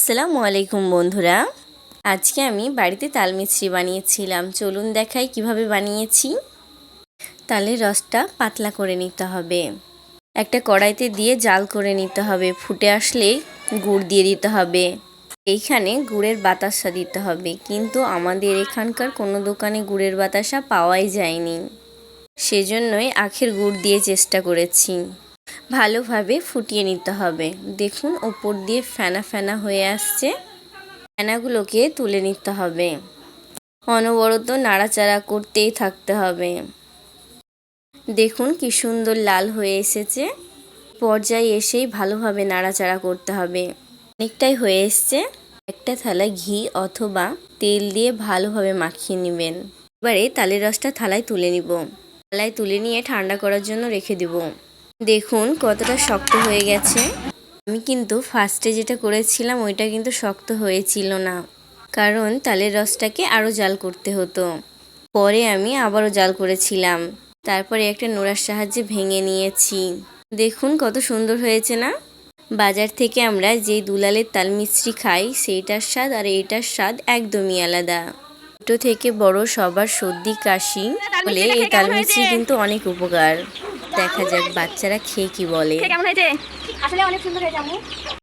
আসসালামু আলাইকুম বন্ধুরা, আজকে আমি বাড়িতে তাল মিছরি বানিয়েছিলাম। চলুন দেখাই কিভাবে বানিয়েছি। তালের রসটা পাতলা করে নিতে হবে। একটা কড়াইতে দিয়ে জাল করে নিতে হবে। ফুটে আসলেই গুড় দিয়ে দিতে হবে। এইখানে গুড়ের বাতাসা দিতে হবে, কিন্তু আমাদের এখানকার কোনো দোকানে গুড়ের বাতাসা পাওয়াই যায়নি। সেজন্যই আখের গুড় দিয়ে চেষ্টা করেছি। ভালোভাবে ফুটিয়ে নিতে হবে। দেখুন ওপর দিয়ে ফেনা ফেনা হয়ে আসছে। ফেনাগুলোকে তুলে নিতে হবে। অনবরত নাড়াচাড়া করতেই থাকতে হবে। দেখুন কি সুন্দর লাল হয়ে এসেছে। পর্যায়ে এসেই ভালোভাবে নাড়াচাড়া করতে হবে। অনেকটাই হয়ে এসছে। একটা থালায় ঘি অথবা তেল দিয়ে ভালোভাবে মাখিয়ে নেবেন। এবারে তালের রসটা থালায় তুলে নিব। থালায় তুলে নিয়ে ঠান্ডা করার জন্য রেখে দিব। দেখুন কতটা শক্ত হয়ে গেছে। আমি কিন্তু ফার্স্টে যেটা করেছিলাম ওইটা কিন্তু শক্ত হয়েছিল না, কারণ তালের রসটাকে আরও জাল করতে হতো। পরে আমি আবারও জাল করেছিলাম। তারপরে একটা নোড়ার সাহায্যে ভেঙে নিয়েছি। দেখুন কত সুন্দর হয়েছে না। বাজার থেকে আমরা যেই দুলালের তাল মিছরি খাই সেইটার স্বাদ আর এইটার স্বাদ একদমই আলাদা। ছোটো থেকে বড় সবার সর্দি কাশি হলে এই তাল মিছরি কিন্তু অনেক উপকার। দেখা যাক বাচ্চারা খেয়ে কি বলে। কেমন হয়েছে? আসলে অনেক সুন্দর হয়েছে আম্মু।